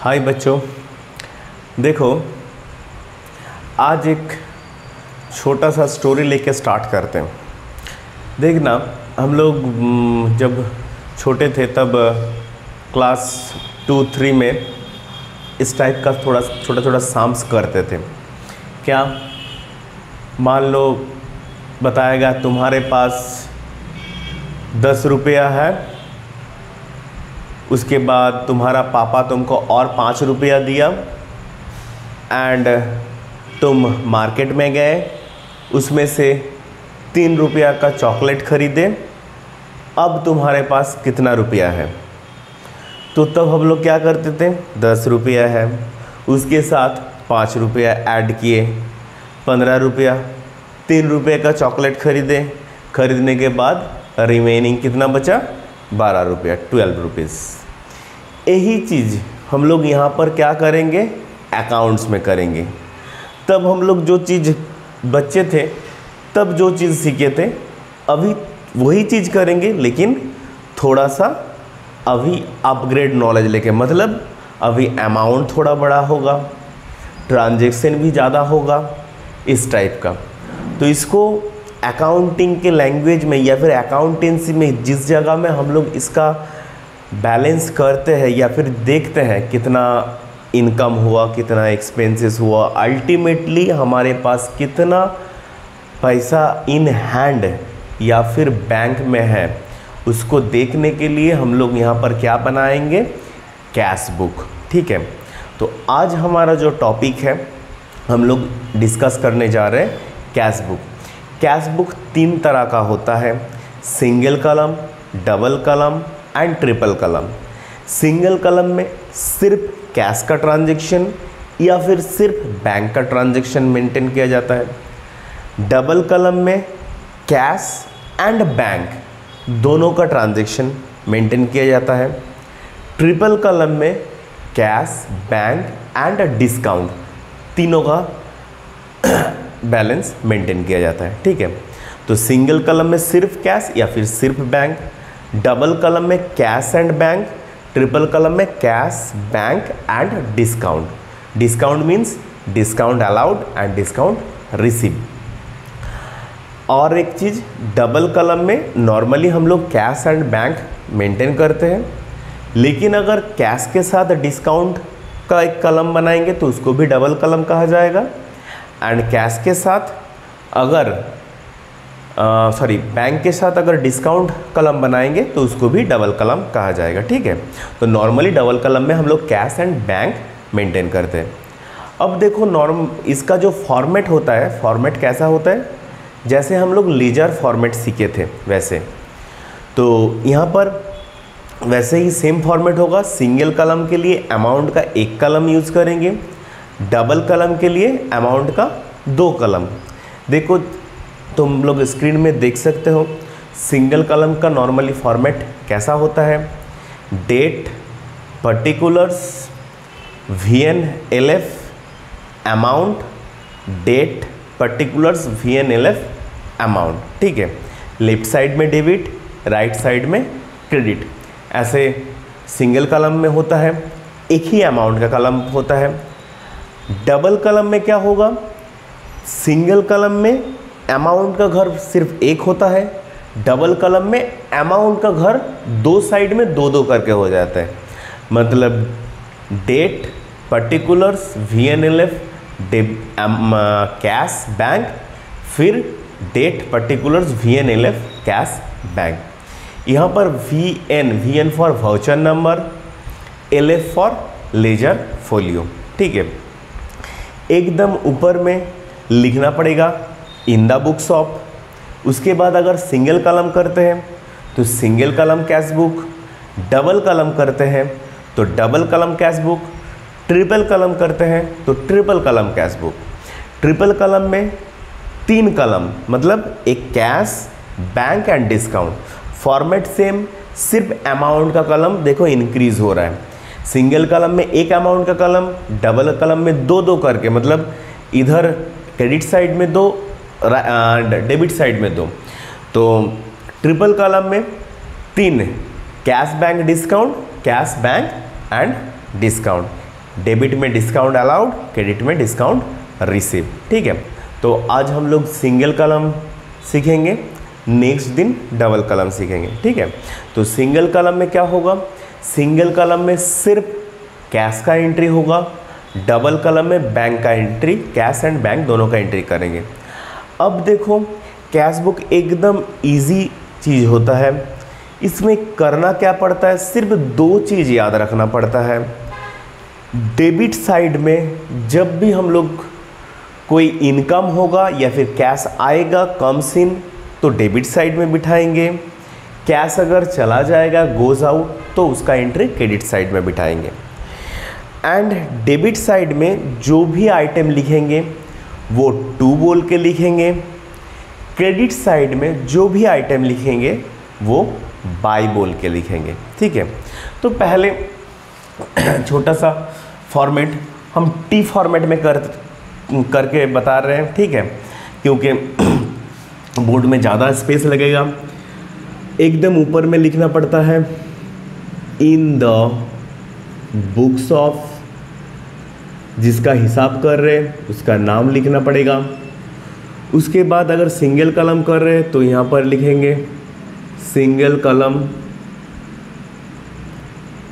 हाय बच्चों, देखो आज एक छोटा सा स्टोरी लेके स्टार्ट करते हैं। देखना, हम लोग जब छोटे थे तब क्लास 2-3 में इस टाइप का थोड़ा छोटा छोटा साम्स करते थे। क्या मान लो बताएगा तुम्हारे पास 10 रुपया है, उसके बाद तुम्हारा पापा तुमको और 5 रुपया दिया एंड तुम मार्केट में गए, उसमें से 3 रुपया का चॉकलेट खरीदे। अब तुम्हारे पास कितना रुपया है? तो तब हम लोग क्या करते थे, 10 रुपया है, उसके साथ 5 रुपया ऐड किए, 15 रुपया, 3 रुपये का चॉकलेट खरीदने के बाद रिमेनिंग कितना बचा? 12 रुपया, 12 रुपीज़। यही चीज़ हम लोग यहाँ पर क्या करेंगे, अकाउंट्स में करेंगे। तब हम लोग जो चीज़ बच्चे थे तब जो चीज़ सीखे थे अभी वही चीज़ करेंगे, लेकिन थोड़ा सा अभी अपग्रेड नॉलेज लेके, मतलब अभी अमाउंट थोड़ा बड़ा होगा, ट्रांजैक्शन भी ज़्यादा होगा, इस टाइप का। तो इसको अकाउंटिंग के लैंग्वेज में या फिर अकाउंटेंसी में जिस जगह में हम लोग इसका बैलेंस करते हैं या फिर देखते हैं कितना इनकम हुआ, कितना एक्सपेंसेस हुआ, अल्टीमेटली हमारे पास कितना पैसा इन हैंड या फिर बैंक में है, उसको देखने के लिए हम लोग यहाँ पर क्या बनाएंगे, कैश बुक। ठीक है, तो आज हमारा जो टॉपिक है हम लोग डिस्कस करने जा रहे हैं कैश बुक। कैश बुक 3 तरह का होता है, सिंगल कलम, डबल कलम एंड ट्रिपल कलम। सिंगल कलम में सिर्फ कैश का ट्रांजैक्शन या फिर सिर्फ बैंक का ट्रांजैक्शन मेंटेन किया जाता है। डबल कलम में कैश एंड बैंक दोनों का ट्रांजैक्शन मेंटेन किया जाता है। ट्रिपल कलम में कैश, बैंक एंड डिस्काउंट तीनों का बैलेंस मेंटेन किया जाता है। ठीक है, तो सिंगल कलम में सिर्फ कैश या फिर सिर्फ बैंक, डबल कलम में कैश एंड बैंक, ट्रिपल कलम में cash, bank and discount. Discount means discount allowed and discount receive. और एक चीज़, डबल कलम में नॉर्मली हम लोग कैश एंड बैंक मेंटेन करते हैं, लेकिन अगर कैश के साथ डिस्काउंट का एक कलम बनाएंगे तो उसको भी डबल कलम कहा जाएगा। एंड कैश के साथ अगर बैंक के साथ अगर डिस्काउंट कलम बनाएंगे तो उसको भी डबल कलम कहा जाएगा। ठीक है, तो नॉर्मली डबल कलम में हम लोग कैश एंड बैंक मेंटेन करते हैं। अब देखो इसका जो फॉर्मेट होता है, फॉर्मेट कैसा होता है, जैसे हम लोग लेजर फॉर्मेट सीखे थे वैसे, तो यहाँ पर वैसे ही सेम फॉर्मेट होगा। सिंगल कलम के लिए अमाउंट का 1 कलम यूज़ करेंगे, डबल कलम के लिए अमाउंट का 2 कलम। देखो तुम लोग स्क्रीन में देख सकते हो, सिंगल कलम का नॉर्मली फॉर्मेट कैसा होता है, date, particulars, VNLF, amount, date, particulars, VNLF, amount. ठीक है, लेफ्ट साइड में डेबिट, राइट साइड में क्रेडिट, ऐसे सिंगल कलम में होता है। एक ही अमाउंट का कलम होता है। डबल कलम में क्या होगा, सिंगल कलम में अमाउंट का घर सिर्फ 1 होता है, डबल कलम में अमाउंट का घर 2 साइड में 2-2 करके हो जाता है। मतलब date, particulars, VNLF, cash, bank, फिर date, particulars, VNLF, cash, bank. यहाँ पर VN for voucher number, LF for ledger folio. ठीक है, एकदम ऊपर में लिखना पड़ेगा इन द बुक शॉप। उसके बाद अगर सिंगल कलम करते हैं तो सिंगल कलम कैश बुक, डबल कलम करते हैं तो डबल कलम कैश बुक, ट्रिपल कलम करते हैं तो ट्रिपल कलम कैश बुक। ट्रिपल कलम में 3 कलम, मतलब एक cash, bank and discount. Format same, सिर्फ अमाउंट का कलम देखो इंक्रीज हो रहा है। सिंगल कलम में 1 अमाउंट का कलम, डबल कलम में 2-2 करके, मतलब इधर क्रेडिट साइड में 2, डेबिट साइड में 2। तो ट्रिपल कलम में 3, cash, bank, discount, cash, bank and discount. Debit में डिस्काउंट अलाउड, क्रेडिट में डिस्काउंट रिसीव। ठीक है, तो आज हम लोग सिंगल कॉलम सीखेंगे, नेक्स्ट दिन डबल कॉलम सीखेंगे। ठीक है, तो सिंगल कॉलम में क्या होगा, सिंगल कॉलम में सिर्फ कैश का एंट्री होगा, डबल कॉलम में बैंक का एंट्री, कैश एंड बैंक दोनों का एंट्री करेंगे। अब देखो कैश बुक एकदम इजी चीज़ होता है, इसमें करना क्या पड़ता है, सिर्फ 2 चीज़ याद रखना पड़ता है। डेबिट साइड में जब भी हम लोग कोई इनकम होगा या फिर कैश आएगा कम्स इन, तो डेबिट साइड में बिठाएंगे। कैश अगर चला जाएगा गोज आउट, तो उसका एंट्री क्रेडिट साइड में बिठाएंगे। एंड डेबिट साइड में जो भी आइटम लिखेंगे वो टू बोल के लिखेंगे, क्रेडिट साइड में जो भी आइटम लिखेंगे वो बाय बोल के लिखेंगे। ठीक है, तो पहले छोटा सा फॉर्मेट हम टी फॉर्मेट में करके बता रहे हैं। ठीक है, क्योंकि बोर्ड में ज़्यादा स्पेस लगेगा। एकदम ऊपर में लिखना पड़ता है इन द बुक्स ऑफ, जिसका हिसाब कर रहे हैं उसका नाम लिखना पड़ेगा। उसके बाद अगर सिंगल कॉलम कर रहे हैं तो यहाँ पर लिखेंगे सिंगल कॉलम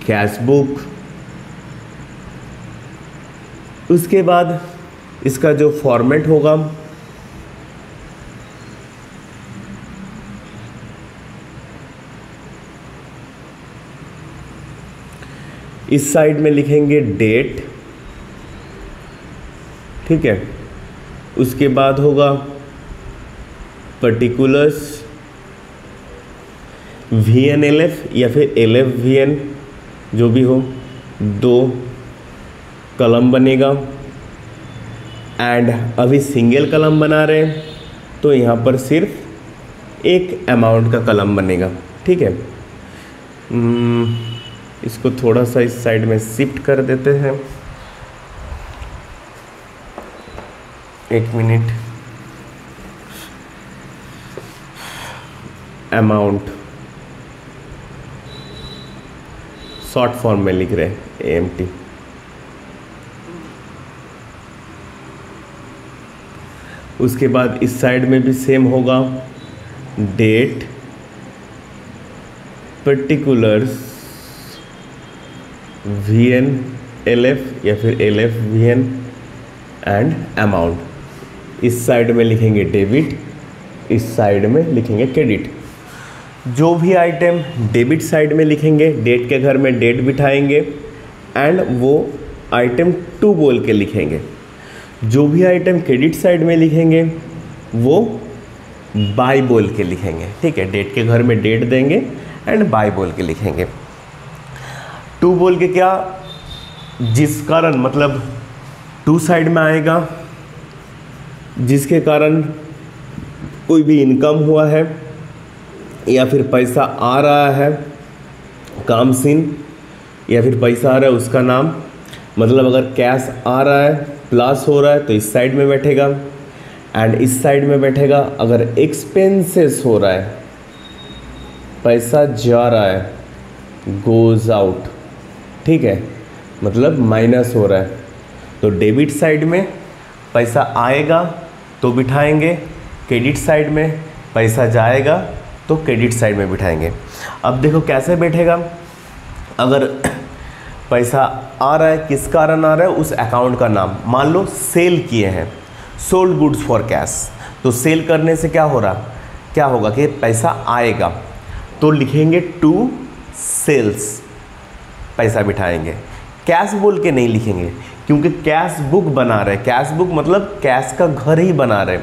कैश बुक। उसके बाद इसका जो फॉर्मेट होगा इस साइड में लिखेंगे डेट। ठीक है, उसके बाद होगा पर्टिकुलर्स VNLF या फिर LFVN, जो भी हो, 2 कॉलम बनेगा। एंड अभी सिंगल कॉलम बना रहे हैं तो यहाँ पर सिर्फ एक अमाउंट का कॉलम बनेगा। ठीक है, इसको थोड़ा सा इस साइड में शिफ्ट कर देते हैं, 1 मिनट। अमाउंट शॉर्ट फॉर्म में लिख रहे हैं AMT। उसके बाद इस साइड में भी सेम होगा, डेट, पर्टिकुलर्स, VNLF या फिर LFVN एंड अमाउंट। इस साइड में लिखेंगे डेबिट, इस साइड में लिखेंगे क्रेडिट। जो भी आइटम डेबिट साइड में लिखेंगे, डेट के घर में डेट बिठाएंगे एंड वो आइटम टू बोल के लिखेंगे। जो भी आइटम क्रेडिट साइड में लिखेंगे वो बाय बोल के लिखेंगे। ठीक है, डेट के घर में डेट देंगे एंड बाय बोल के लिखेंगे। टू बोल के क्या, जिस कारण मतलब टू साइड में आएगा, जिसके कारण कोई भी इनकम हुआ है या फिर पैसा आ रहा है, काम सीन, या फिर पैसा आ रहा है उसका नाम। मतलब अगर कैश आ रहा है प्लस हो रहा है तो इस साइड में बैठेगा एंड इस साइड में बैठेगा। अगर एक्सपेंसेस हो रहा है, पैसा जा रहा है, गोज आउट। ठीक है, मतलब माइनस हो रहा है, तो डेबिट साइड में पैसा आएगा तो बिठाएंगे, क्रेडिट साइड में पैसा जाएगा तो क्रेडिट साइड में बिठाएंगे। अब देखो कैसे बैठेगा, अगर पैसा आ रहा है, किस कारण आ रहा है, उस अकाउंट का नाम। मान लो सेल किए हैं, सोल्ड गुड्स फॉर कैश, तो सेल करने से क्या हो रहा, क्या होगा कि पैसा आएगा, तो लिखेंगे टू सेल्स, पैसा बिठाएंगे। कैश बोल के नहीं लिखेंगे क्योंकि कैश बुक बना रहे, कैश बुक मतलब कैश का घर ही बना रहे,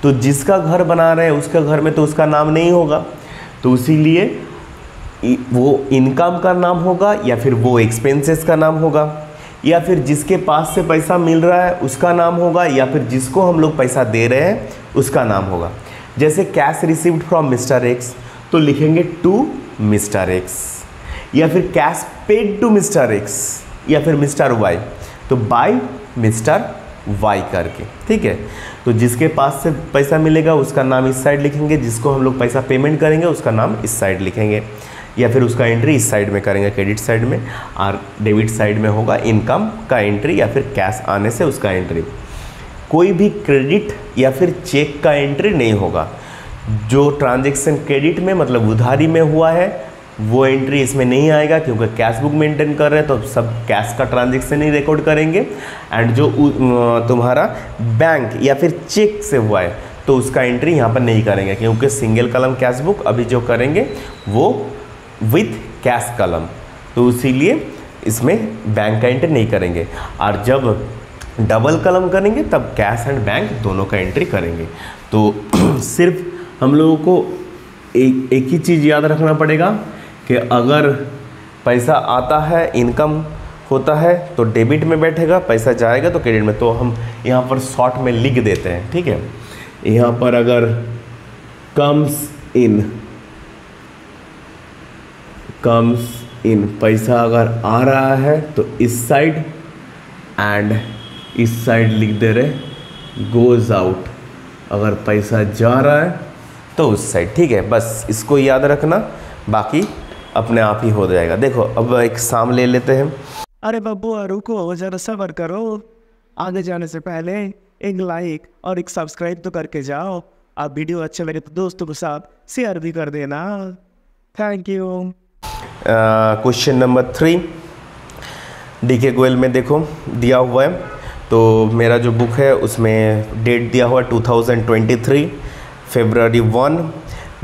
तो जिसका घर बना रहे हैं उसका घर में तो उसका नाम नहीं होगा, तो इसीलिए वो इनकम का नाम होगा या फिर वो एक्सपेंसेस का नाम होगा, या फिर जिसके पास से पैसा मिल रहा है उसका नाम होगा, या फिर जिसको हम लोग पैसा दे रहे हैं उसका नाम होगा। जैसे cash received from mister X, तो लिखेंगे टू मिस्टर एक्स, या फिर cash paid to mister X या फिर मिस्टर वाई, तो बाय मिस्टर वाई करके। ठीक है, तो जिसके पास से पैसा मिलेगा उसका नाम इस साइड लिखेंगे, जिसको हम लोग पैसा पेमेंट करेंगे उसका नाम इस साइड लिखेंगे। या फिर उसका एंट्री इस साइड में करेंगे क्रेडिट साइड में, और डेबिट साइड में होगा इनकम का एंट्री या फिर कैश आने से उसका एंट्री। कोई भी क्रेडिट या फिर चेक का एंट्री नहीं होगा। जो ट्रांजैक्शन क्रेडिट में मतलब उधारी में हुआ है वो एंट्री इसमें नहीं आएगा, क्योंकि कैश बुक मेंटेन कर रहे हैं तो सब कैश का ट्रांजैक्शन ही रिकॉर्ड करेंगे। एंड जो तुम्हारा बैंक या फिर चेक से हुआ है तो उसका एंट्री यहाँ पर नहीं करेंगे, क्योंकि सिंगल कलम कैश बुक अभी जो करेंगे वो विथ कैश कलम, तो इसीलिए इसमें बैंक का एंट्री नहीं करेंगे। और जब डबल कलम करेंगे तब कैश एंड बैंक दोनों का एंट्री करेंगे। तो सिर्फ हम लोगों को एक ही चीज़ याद रखना पड़ेगा कि अगर पैसा आता है, इनकम होता है तो डेबिट में बैठेगा, पैसा जाएगा तो क्रेडिट में। तो हम यहाँ पर शॉर्ट में लिख देते हैं, ठीक है। यहाँ पर अगर कम्स इन पैसा अगर आ रहा है तो इस साइड, एंड इस साइड लिख दे रहे गोज आउट, अगर पैसा जा रहा है तो उस साइड, ठीक है। बस इसको याद रखना, बाकी अपने आप ही हो जाएगा। देखो अब एक शाम ले लेते हैं। अरे बब्बू रुको जरा सब्र करो, आगे जाने से पहले एक लाइक और एक सब्सक्राइब तो करके जाओ। आप वीडियो अच्छे लगे तो दोस्तों के साथ शेयर भी कर देना। Thank you. Question number 3 DK Goyal में देखो दिया हुआ है, तो मेरा जो बुक है उसमें डेट दिया हुआ है 2023 February 1।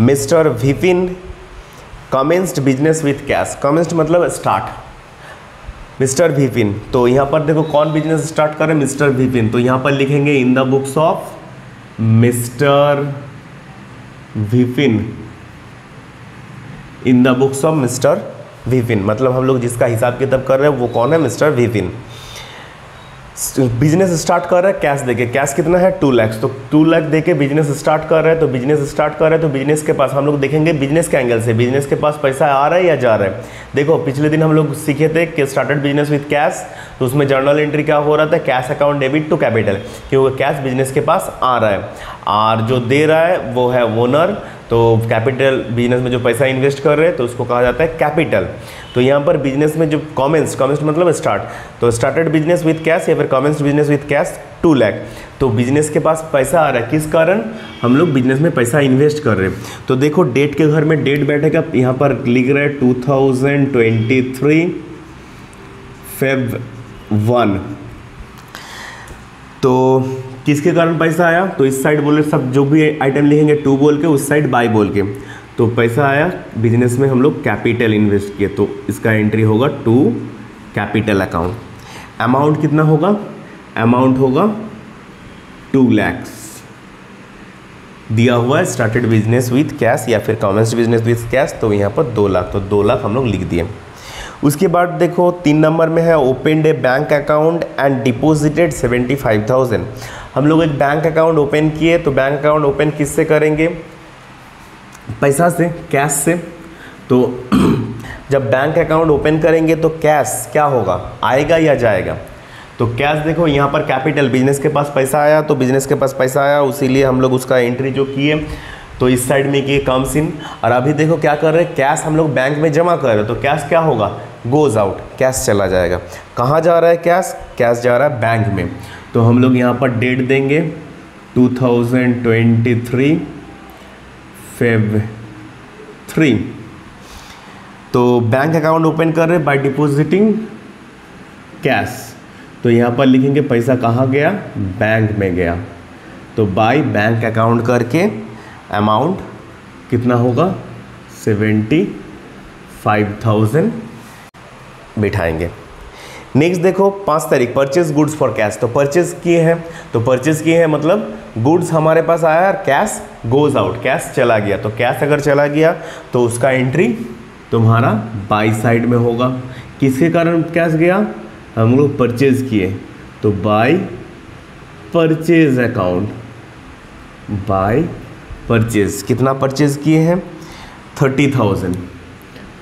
Mister Vipin commenced business with cash. Commenced मतलब स्टार्ट। मिस्टर विपिन, तो यहाँ पर देखो कौन बिजनेस स्टार्ट कर रहे हैं, मिस्टर विपिन। तो यहाँ पर लिखेंगे in the books of mister Vipin, in the books of mister Vipin, मतलब हम लोग जिसका हिसाब किताब कर रहे हैं वो कौन है, मिस्टर विपिन। बिजनेस स्टार्ट कर रहे हैं कैश देके, कैश कितना है 2 लाख, तो 2 लाख देके बिजनेस स्टार्ट कर रहे हैं। तो बिजनेस के पास हम लोग देखेंगे बिजनेस के एंगल से, बिजनेस के पास पैसा आ रहा है या जा रहा है। देखो पिछले दिन हम लोग सीखे थे कि स्टार्टेड बिजनेस विथ कैश, तो उसमें जर्नल एंट्री क्या हो रहा था, cash account debit to capital, क्योंकि कैश बिजनेस के पास आ रहा है और जो दे रहा है वो है ओनर। तो कैपिटल बिजनेस में जो पैसा इन्वेस्ट कर रहे हैं तो उसको कहा जाता है कैपिटल। तो यहाँ पर बिजनेस में जो कमेंस्ड मतलब स्टार्ट, तो स्टार्टेड बिजनेस विथ कैश या फिर commenced business with cash 2 lakh. तो बिजनेस के पास पैसा आ रहा है, किस कारण, हम लोग बिजनेस में पैसा इन्वेस्ट कर रहे हैं। तो देखो डेट के घर में डेट बैठेगा, यहाँ पर लिख रहे हैं 2023 Feb 1। तो किसके कारण पैसा आया, तो इस साइड बोले सब जो भी आइटम लिखेंगे 2 बोल के, उस साइड बाय बोल के। तो पैसा आया बिजनेस में, हम लोग कैपिटल इन्वेस्ट किए, तो इसका एंट्री होगा टू कैपिटल अकाउंट। अमाउंट कितना होगा, अमाउंट होगा 2 लाख दिया हुआ है, स्टार्टेड बिजनेस विथ कैश या फिर कमेंस्ड बिजनेस विथ कैश, तो यहाँ पर 2 लाख, तो 2 लाख हम लोग लिख दिए। उसके बाद देखो 3 नंबर में है open A bank account and deposited 75,000। हम लोग एक बैंक अकाउंट ओपन किए, तो बैंक अकाउंट ओपन किससे करेंगे, पैसा से, कैश से। तो जब बैंक अकाउंट ओपन करेंगे तो कैश क्या होगा, आएगा या जाएगा, तो कैश देखो यहाँ पर कैपिटल, बिजनेस के पास पैसा आया, तो बिजनेस के पास पैसा आया, उसीलिए हम लोग उसका एंट्री जो किए तो इस साइड में किए कम्स इन। और अभी देखो क्या कर रहे हैं, कैश हम लोग बैंक में जमा कर रहे हैं, तो कैश क्या होगा, गोज आउट, कैश चला जाएगा। कहाँ जा रहा है कैश, कैश जा रहा है बैंक में। तो हम लोग यहाँ पर डेट देंगे 2023 Feb 3। तो बैंक अकाउंट ओपन कर रहे हैं बाय डिपॉजिटिंग कैश, तो यहाँ पर लिखेंगे पैसा कहाँ गया, बैंक में गया। तो बाय बैंक अकाउंट करके अमाउंट कितना होगा 75,000 बिठाएंगे। नेक्स्ट देखो 5 तारीख परचेज गुड्स फॉर कैश। तो परचेज किए हैं, तो परचेज किए हैं मतलब गुड्स हमारे पास आया और कैश गोज आउट, कैश चला गया। तो कैश अगर चला गया तो उसका एंट्री तुम्हारा बाई साइड में होगा। किसके कारण कैश गया, हम लोग परचेज किए, तो by purchase account, by purchase. कितना परचेज किए हैं 30,000,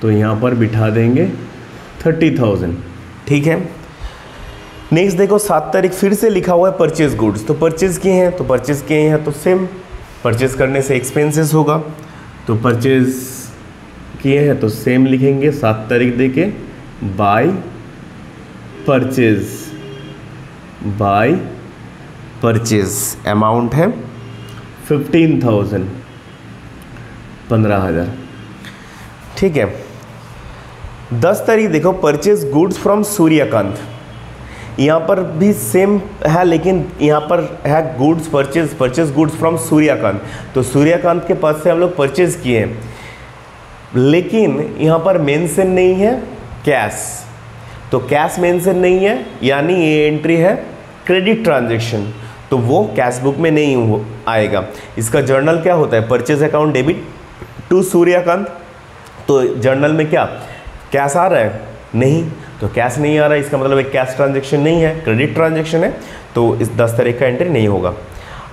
तो यहाँ पर बिठा देंगे 30,000, ठीक है। नेक्स्ट देखो 7 तारीख फिर से लिखा हुआ है परचेज गुड्स। तो परचेज किए हैं, तो परचेज किए हैं तो सेम परचेज करने से एक्सपेंसेस होगा, तो परचेज किए हैं तो सेम लिखेंगे 7 तारीख दे के, बाय परचेज अमाउंट है 15,000, 15,000। ठीक है। 10 तारीख देखो, परचेज गुड्स फ्रॉम सूर्यकांत। यहाँ पर भी सेम है, लेकिन यहाँ पर है goods purchase goods from Suryakant. तो सूर्यकांत के पास से हम लोग परचेज किए हैं, लेकिन यहाँ पर मेंशन नहीं है कैश। तो कैश मेंशन नहीं है, यानी ये एंट्री है क्रेडिट ट्रांजैक्शन, तो वो कैश बुक में नहीं आएगा। इसका जर्नल क्या होता है, purchase account debit to Suryakant. तो जर्नल में क्या कैश आ रहा है, नहीं, तो कैश नहीं आ रहा है, इसका मतलब एक कैश ट्रांजैक्शन नहीं है, क्रेडिट ट्रांजैक्शन है, तो इस 10 तारीख का एंट्री नहीं होगा।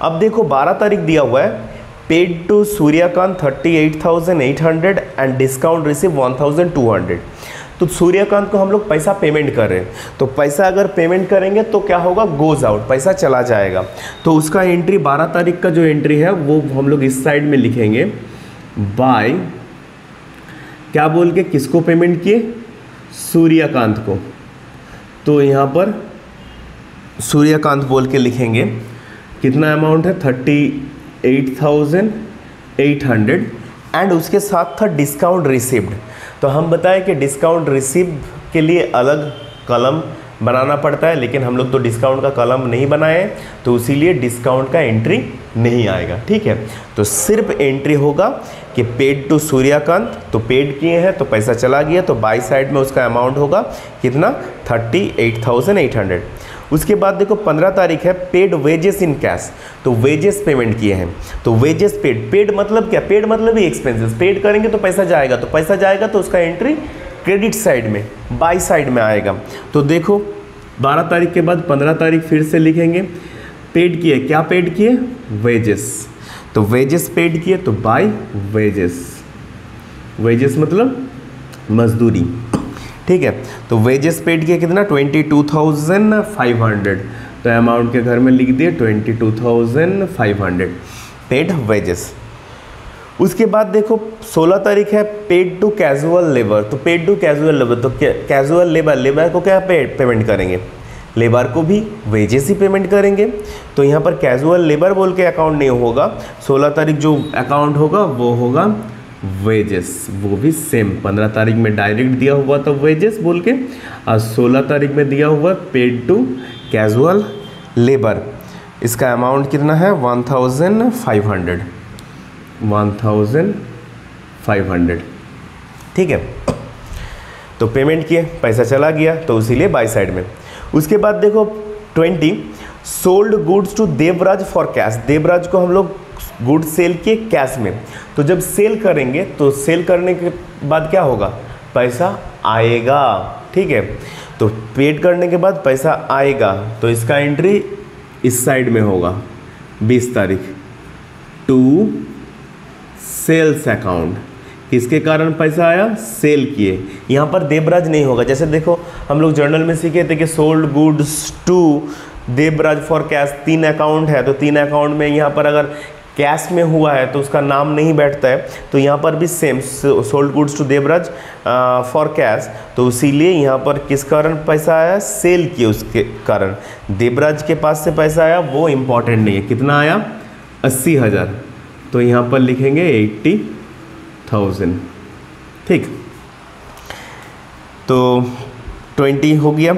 अब देखो 12 तारीख दिया हुआ है, paid to Suryakant 38,800 and discount receive 1,200। तो सूर्यकांत को हम लोग पैसा पेमेंट कर रहे हैं, तो पैसा अगर पेमेंट करेंगे तो क्या होगा, गोज आउट, पैसा चला जाएगा। तो उसका एंट्री 12 तारीख का जो एंट्री है वो हम लोग इस साइड में लिखेंगे, बाय क्या बोल के, किसको पेमेंट किए, सूर्यकांत को। तो यहाँ पर सूर्यकांत बोल के लिखेंगे, कितना अमाउंट है 38,800 एंड उसके साथ था डिस्काउंट रिसीव्ड। तो हम बताएं कि डिस्काउंट रिसीव के लिए अलग कॉलम बनाना पड़ता है, लेकिन हम लोग तो डिस्काउंट का कॉलम नहीं बनाए हैं, तो इसीलिए डिस्काउंट का एंट्री नहीं आएगा। ठीक है, तो सिर्फ एंट्री होगा कि पेड टू सूर्यकांत, तो पेड किए हैं तो पैसा चला गया, तो बाई साइड में उसका अमाउंट होगा कितना, 38,800। उसके बाद देखो 15 तारीख है, पेड वेजेस इन कैश। तो वेजेस पेमेंट किए हैं, तो वेजेस पेड मतलब क्या, पेड मतलब ही एक्सपेंसेस, पेड करेंगे तो पैसा जाएगा, तो पैसा जाएगा तो उसका एंट्री क्रेडिट साइड में, बाई साइड में आएगा। तो देखो 12 तारीख के बाद 15 तारीख फिर से लिखेंगे, पेड किए, क्या पेड किए, वेजेस। तो वेजेस पेड किए तो बाय वेजेस, वेजेस मतलब मजदूरी। ठीक है, तो वेजेस पेड किए कितना, 22,500। तो अमाउंट के घर में लिख दिए 22,500 पेड वेजेस। उसके बाद देखो 16 तारीख है, पेड टू कैजुअल लेबर। तो पेड टू कैजुअल लेबर, तो कैजुअल लेबर को क्या पेमेंट करेंगे, लेबर को भी वेजेस ही पेमेंट करेंगे। तो यहाँ पर कैजुअल लेबर बोल के अकाउंट नहीं होगा, 16 तारीख जो अकाउंट होगा वो होगा वेजेस, वो भी सेम 15 तारीख में डायरेक्ट दिया हुआ था वेजेस बोल के, और 16 तारीख में दिया हुआ पेड टू कैजुअल लेबर। इसका अमाउंट कितना है 1,500। ठीक है, तो पेमेंट किए, पैसा चला गया, तो इसीलिए बाई साइड में। उसके बाद देखो 20, sold goods to Devraj for cash. Devraj को हम लोग गुड्स सेल किए कैश में। तो जब सेल करेंगे तो सेल करने के बाद क्या होगा, पैसा आएगा। ठीक है, तो पेड करने के बाद पैसा आएगा, तो इसका एंट्री इस साइड में होगा 20 तारीख, टू सेल्स अकाउंट। किसके कारण पैसा आया, सेल किए। यहाँ पर देवराज नहीं होगा, जैसे देखो हम लोग जर्नल में सीखे थे कि sold goods to Devraj for cash, 3 account है, तो 3 अकाउंट में यहाँ पर अगर कैश में हुआ है तो उसका नाम नहीं बैठता है। तो यहाँ पर भी same, sold goods to Devraj for cash, तो इसीलिए यहाँ पर किस कारण पैसा आया, सेल किए उसके कारण। देवराज के पास से पैसा आया वो इम्पॉर्टेंट नहीं है, कितना आया 80,000, तो यहाँ पर लिखेंगे 80,000। ठीक, तो 20 हो गया।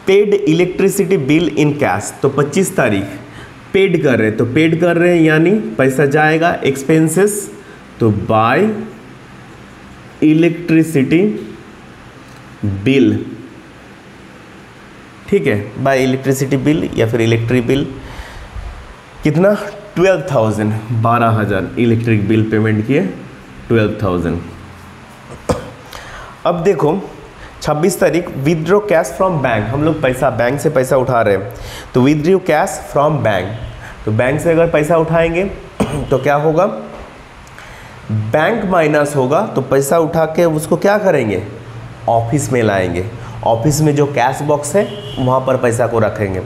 Paid electricity bill in cash, तो 25 तारीख पेड कर रहे हैं, तो पेड कर रहे हैं यानी पैसा जाएगा एक्सपेंसेस, तो बाय इलेक्ट्रिसिटी बिल। ठीक है, बाय इलेक्ट्रिसिटी बिल या फिर इलेक्ट्रिक बिल, कितना 12,000, 12,000 इलेक्ट्रिक बिल पेमेंट किए 12,000। अब देखो 26 तारीख, विदड्रॉ कैश फ्रॉम बैंक। हम लोग पैसा बैंक से पैसा उठा रहे हैं, तो विदड्रॉ कैश फ्रॉम बैंक। तो बैंक से अगर पैसा उठाएंगे तो क्या होगा, बैंक माइनस होगा, तो पैसा उठा के उसको क्या करेंगे, ऑफिस में लाएंगे। ऑफिस में जो कैश बॉक्स है वहाँ पर पैसा को रखेंगे।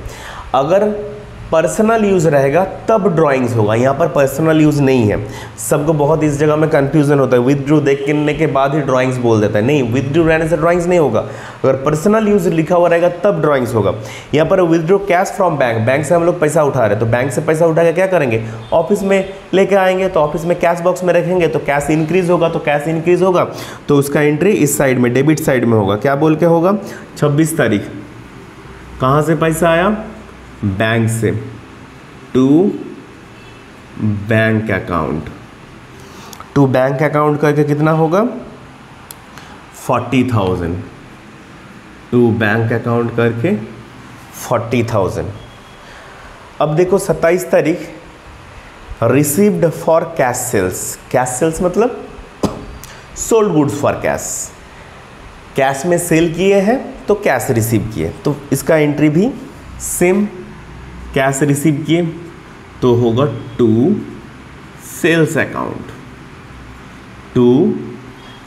अगर पर्सनल यूज़ रहेगा तब ड्राइंग्स होगा, यहाँ पर पर्सनल यूज़ नहीं है। सबको बहुत इस जगह में कंफ्यूजन होता है, विथड्रू देखने के बाद ही ड्राइंग्स बोल देता है, नहीं, विथड्रू रहने से ड्राइंग्स नहीं होगा। अगर पर्सनल यूज़ लिखा हुआ रहेगा तब ड्राइंग्स होगा। यहाँ पर withdrew cash from bank, bank से हम लोग पैसा उठा रहे हैं, तो बैंक से पैसा उठा के क्या करेंगे, ऑफिस में लेके आएंगे, तो ऑफिस में कैश बॉक्स में रखेंगे, तो कैश इंक्रीज होगा, तो कैश इंक्रीज होगा तो उसका एंट्री इस साइड में डेबिट साइड में होगा। क्या बोल के होगा, 26 तारीख कहाँ से पैसा आया, बैंक से, to bank account, to bank account करके कितना होगा 40,000, टू बैंक अकाउंट करके 40,000। अब देखो 27 तारीख received for cash sales, cash sales मतलब sold goods for cash, cash में सेल किए हैं तो कैश रिसीव किए, तो इसका एंट्री भी सेम, कैश रिसीव किए तो होगा to sales account, to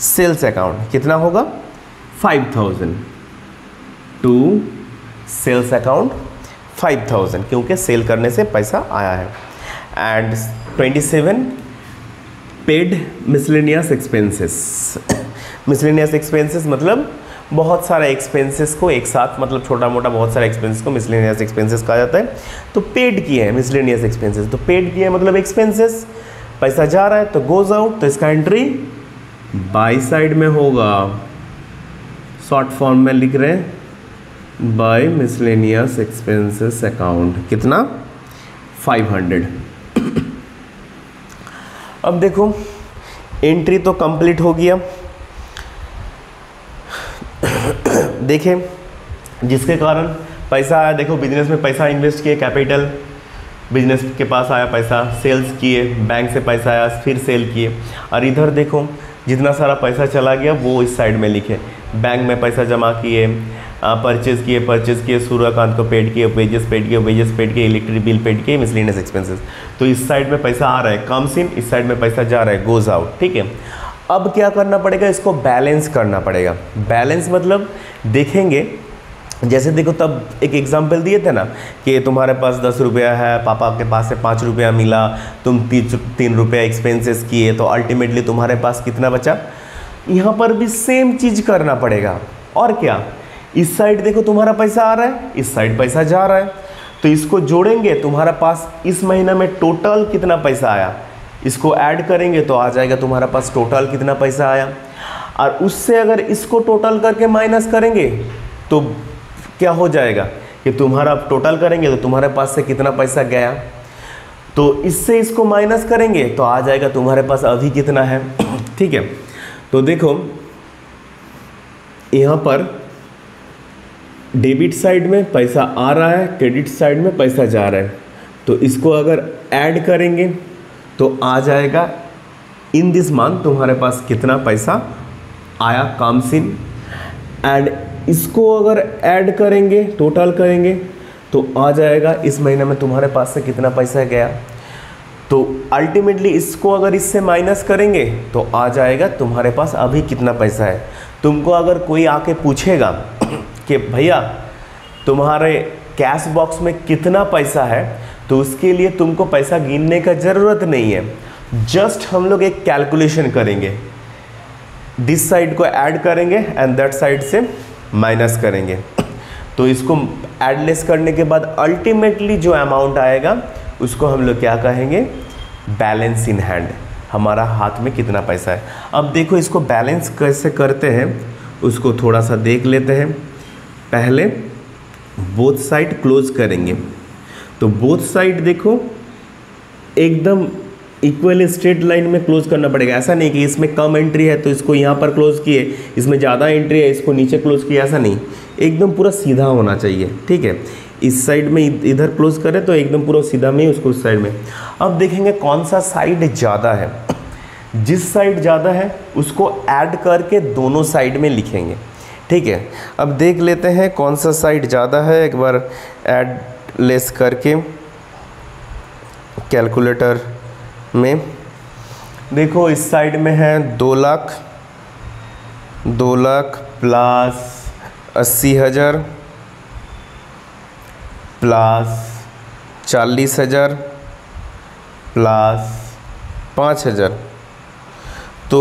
sales account कितना होगा 5,000, टू सेल्स अकाउंट 5,000 क्योंकि सेल करने से पैसा आया है। And 27 paid miscellaneous expenses, miscellaneous expenses मतलब बहुत सारे एक्सपेंसेस को एक साथ, मतलब छोटा मोटा बहुत सारे एक्सपेंसेस को मिसलेनियस एक्सपेंसेस कहा जाता है। तो पेड किए हैं मिसलेनियस एक्सपेंसेस, तो पेड किए मतलब एक्सपेंसेस, पैसा जा रहा है तो गोज आउट, तो इसका एंट्री बाई साइड में होगा, शॉर्ट फॉर्म में लिख रहे हैं बाय मिसलेनियस एक्सपेंसेस अकाउंट, कितना 500। अब देखो एंट्री तो कंप्लीट हो गया। देखें जिसके कारण पैसा आया, देखो बिजनेस में पैसा इन्वेस्ट किए, कैपिटल, बिजनेस के पास आया पैसा, सेल्स किए, बैंक से पैसा आया, फिर सेल किए, और इधर देखो जितना सारा पैसा चला गया वो इस साइड में लिखे, बैंक में पैसा जमा किए, परचेज किए, सूर्यकांत को पेड किए, वेजेस पेड किए, इलेक्ट्रिक बिल पेड किए, मिसलेनियस एक्सपेंसेस, तो इस साइड में पैसा आ रहा है, कम्स इन, इस साइड में पैसा जा रहा है, गोज आउट, ठीक है। अब क्या करना पड़ेगा, इसको बैलेंस करना पड़ेगा। बैलेंस मतलब देखेंगे, जैसे देखो तब एक एग्जांपल दिए थे ना कि तुम्हारे पास 10 रुपया है, पापा के पास से 5 रुपया मिला, तुम 3 रुपया एक्सपेंसेस किए, तो अल्टीमेटली तुम्हारे पास कितना बचा। यहाँ पर भी सेम चीज़ करना पड़ेगा। और क्या, इस साइड देखो तुम्हारा पैसा आ रहा है, इस साइड पैसा जा रहा है, तो इसको जोड़ेंगे, तुम्हारा पास इस महीना में टोटल कितना पैसा आया, इसको ऐड करेंगे तो आ जाएगा तुम्हारा पास टोटल कितना पैसा आया। और उससे अगर इसको टोटल करके माइनस करेंगे तो क्या हो जाएगा कि तुम्हारा टोटल करेंगे तो तुम्हारे पास से कितना पैसा गया, तो इससे इसको माइनस करेंगे तो आ जाएगा तुम्हारे पास अभी कितना है, ठीक है। तो देखो यहाँ पर डेबिट साइड में पैसा आ रहा है, क्रेडिट साइड में पैसा जा रहा है, तो इसको अगर ऐड करेंगे तो आ जाएगा इन दिस मंथ तुम्हारे पास कितना पैसा आया, कम्स इन, एंड इसको अगर ऐड करेंगे, टोटल करेंगे तो आ जाएगा इस महीने में तुम्हारे पास से कितना पैसा गया। तो अल्टीमेटली इसको अगर इससे माइनस करेंगे तो आ जाएगा तुम्हारे पास अभी कितना पैसा है। तुमको अगर कोई आके पूछेगा कि भैया तुम्हारे कैश बॉक्स में कितना पैसा है, तो उसके लिए तुमको पैसा गिनने का ज़रूरत नहीं है, जस्ट हम लोग एक कैलकुलेशन करेंगे, दिस साइड को ऐड करेंगे एंड दैट साइड से माइनस करेंगे, तो इसको एडलेस करने के बाद अल्टीमेटली जो अमाउंट आएगा उसको हम लोग क्या कहेंगे, बैलेंस इन हैंड, हमारा हाथ में कितना पैसा है। अब देखो इसको बैलेंस कैसे करते हैं उसको थोड़ा सा देख लेते हैं। पहले बोथ साइड क्लोज करेंगे, तो बोथ साइड देखो एकदम इक्वल स्ट्रेट लाइन में क्लोज करना पड़ेगा। ऐसा नहीं कि इसमें कम एंट्री है तो इसको यहाँ पर क्लोज किए, इसमें ज़्यादा एंट्री है इसको नीचे क्लोज किया, ऐसा नहीं, एकदम पूरा सीधा होना चाहिए, ठीक है। इस साइड में इधर क्लोज करें तो एकदम पूरा सीधा में ही उसको उस साइड में। अब देखेंगे कौन सा साइड ज़्यादा है, जिस साइड ज़्यादा है उसको ऐड करके दोनों साइड में लिखेंगे, ठीक है। अब देख लेते हैं कौन सा साइड ज़्यादा है, एक बार ऐड लेस करके कैलकुलेटर में देखो, इस साइड में है 2 लाख प्लस 80,000 प्लस 40,000 प्लस 5,000, तो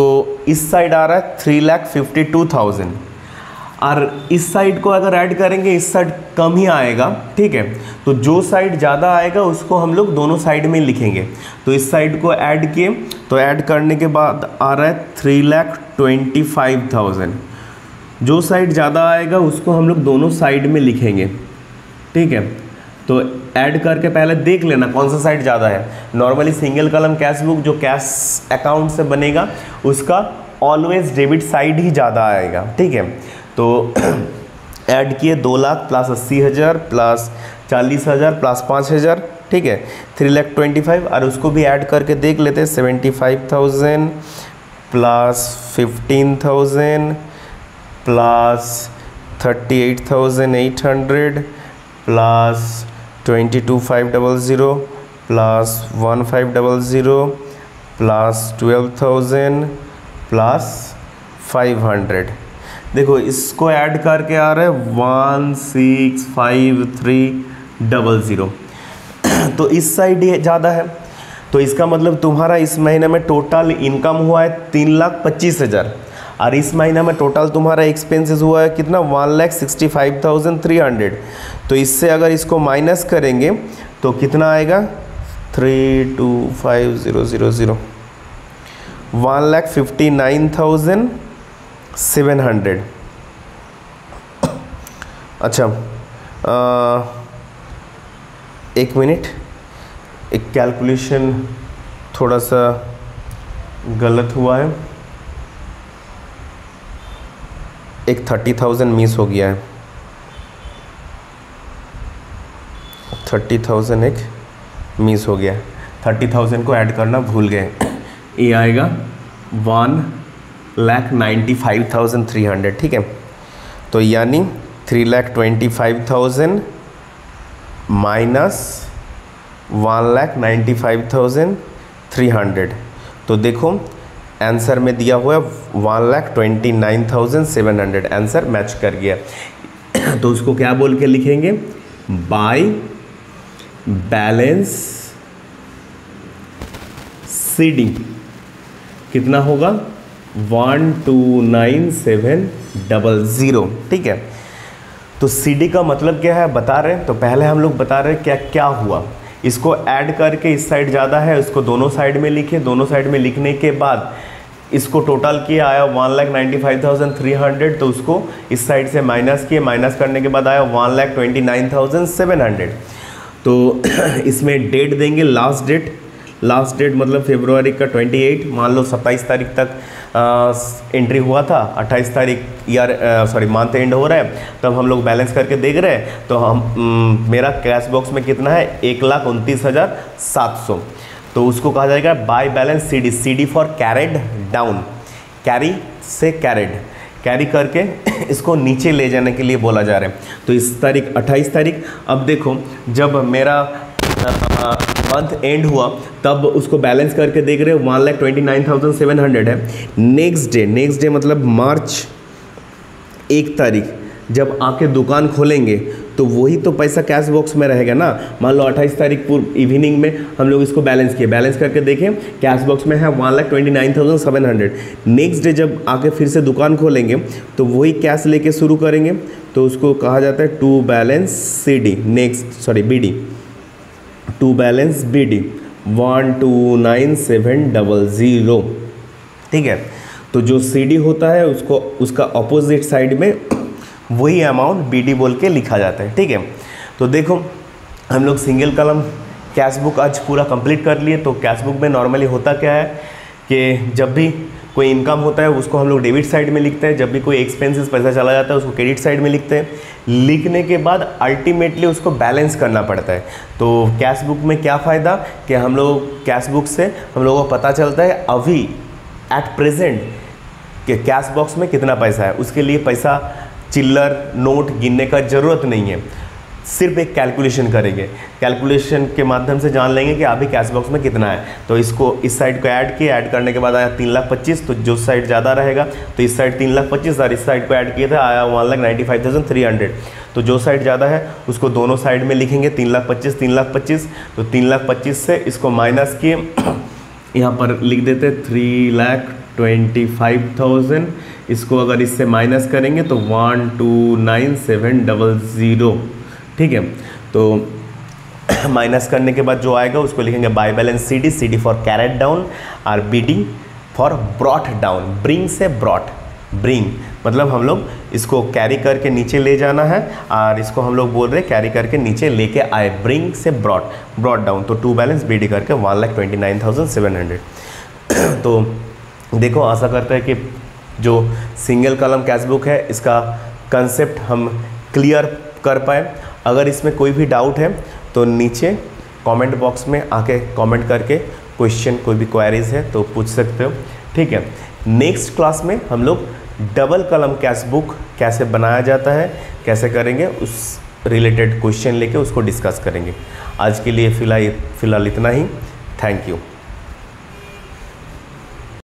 इस साइड आ रहा है 3,52,000। और इस साइड को अगर ऐड करेंगे इस साइड कम ही आएगा, ठीक है। तो जो साइड ज़्यादा आएगा उसको हम लोग दोनों साइड में लिखेंगे। तो इस साइड को ऐड किए, तो ऐड करने के बाद आ रहा है 3,25,000। जो साइड ज़्यादा आएगा उसको हम लोग दोनों साइड में लिखेंगे, ठीक है। तो ऐड करके पहले देख लेना कौन सा साइड ज़्यादा है। Normally single column cash book जो कैश अकाउंट से बनेगा उसका ऑलवेज डेबिट साइड ही ज़्यादा आएगा, ठीक है। तो ऐड किए 2 लाख प्लस 80,000 प्लस 40,000 प्लस 5,000, ठीक है, 3,25,000। और उसको भी ऐड करके देख लेते हैं 75,000 plus 15,000 plus 38,800 plus 22,500 plus 1,500 plus 12,000 plus 500। देखो इसको ऐड करके आ रहा है 16,5,300। तो इस साइड ये ज़्यादा है, तो इसका मतलब तुम्हारा इस महीने में टोटल इनकम हुआ है 3,25,000 और इस महीने में टोटल तुम्हारा एक्सपेंसेस हुआ है कितना 1,65,300। तो इससे अगर इसको माइनस करेंगे तो कितना आएगा 325,000 1,59,700। अच्छा एक मिनट, एक कैलकुलेशन थोड़ा सा गलत हुआ है, एक 30,000 मिस हो गया है। 30,000 एक मिस हो गया है, 30,000 को ऐड करना भूल गए। ये आएगा 1,95,300, ठीक है। तो यानी 3,25,000 माइनस 1,95,300। तो देखो आंसर में दिया हुआ है 1,29,700, आंसर मैच कर गया। तो उसको क्या बोल के लिखेंगे, बाय बैलेंस सीडी कितना होगा 129,700, ठीक है। तो सीडी का मतलब क्या है बता रहे हैं। तो पहले हम लोग बता रहे हैं क्या क्या हुआ। इसको ऐड करके इस साइड ज़्यादा है उसको दोनों साइड में लिखे, दोनों साइड में लिखने के बाद इसको टोटल किया आया 1,95,300। तो उसको इस साइड से माइनस किए, माइनस करने के बाद आया 1,29,700। तो इसमें डेट देंगे, लास्ट डेट मतलब फरवरी का 28। मान लो 27 तारीख तक एंट्री हुआ था, 28 तारीख मंथ एंड हो रहा है, तब हम लोग बैलेंस करके देख रहे हैं। तो हम मेरा कैश बॉक्स में कितना है 1,29,700। तो उसको कहा जाएगा by balance CD, CD for carried down, carry से कैरी करके इसको नीचे ले जाने के लिए बोला जा रहा है। तो इस तारीख 28 तारीख, अब देखो जब मेरा मंथ एंड हुआ तब उसको बैलेंस करके देख रहे हो 1,29,700 है। नेक्स्ट डे मतलब मार्च 1 तारीख जब आके दुकान खोलेंगे तो वही तो पैसा कैश बॉक्स में रहेगा ना। मान लो 28 तारीख पूर्व इवनिंग में हम लोग इसको बैलेंस किए, बैलेंस करके देखें कैश बॉक्स में है 1,29,700। नेक्स्ट डे जब आके फिर से दुकान खोलेंगे तो वही कैश लेके शुरू करेंगे। तो उसको कहा जाता है to balance BD, to balance BD 129,700, ठीक है। तो जो सीडी होता है उसको उसका ऑपोजिट साइड में वही अमाउंट बीडी बोल के लिखा जाता है, ठीक है। तो देखो हम लोग सिंगल कॉलम कैश बुक आज पूरा कंप्लीट कर लिए। तो कैश बुक में नॉर्मली होता क्या है कि जब भी कोई इनकम होता है उसको हम लोग डेबिट साइड में लिखते हैं, जब भी कोई एक्सपेंसेस पैसा चला जाता है उसको क्रेडिट साइड में लिखते हैं। लिखने के बाद अल्टीमेटली उसको बैलेंस करना पड़ता है। तो कैश बुक में क्या फ़ायदा कि हम लोग कैश बुक से हम लोगों को पता चलता है अभी एट प्रेजेंट कि कैश बॉक्स में कितना पैसा है। उसके लिए पैसा चिल्लर नोट गिनने का ज़रूरत नहीं है। सिर्फ एक कैलकुलेशन करेंगे, कैलकुलेशन के माध्यम से जान लेंगे कि अभी कैश बॉक्स में कितना है। तो इसको इस साइड को ऐड किया, ऐड करने के बाद आया 3,25,000, तो जो साइड ज़्यादा रहेगा तो इस साइड 3,25,000 और इस साइड को ऐड किए थे आया 1,95,300। तो जो साइड ज़्यादा है उसको दोनों साइड में लिखेंगे 3,25,000 3,25,000। तो 3,25,000 से इसको माइनस किए, यहाँ पर लिख देते 3,25,000। इसको अगर इससे माइनस करेंगे तो 129,700, ठीक है। तो माइनस करने के बाद जो आएगा उसको लिखेंगे by balance CD, CD for carried down और BD for brought down. Bring से ब्रॉट, ब्रिंग मतलब हम लोग इसको कैरी करके नीचे ले जाना है और इसको हम लोग बोल रहे हैं कैरी करके नीचे लेके आए, ब्रिंग से ब्रॉट, ब्रॉट डाउन। तो टू बैलेंस BD करके 1,29,700। तो देखो, आशा करते हैं कि जो सिंगल कॉलम कैश बुक है इसका कंसेप्ट हम क्लियर कर पाए। अगर इसमें कोई भी डाउट है तो नीचे कमेंट बॉक्स में आके कमेंट करके क्वेश्चन, कोई भी क्वेरीज है तो पूछ सकते हो, ठीक है। नेक्स्ट क्लास में हम लोग डबल कॉलम कैश बुक कैसे बनाया जाता है, कैसे करेंगे, उस रिलेटेड क्वेश्चन लेके उसको डिस्कस करेंगे। आज के लिए फ़िलहाल इतना ही। Thank you.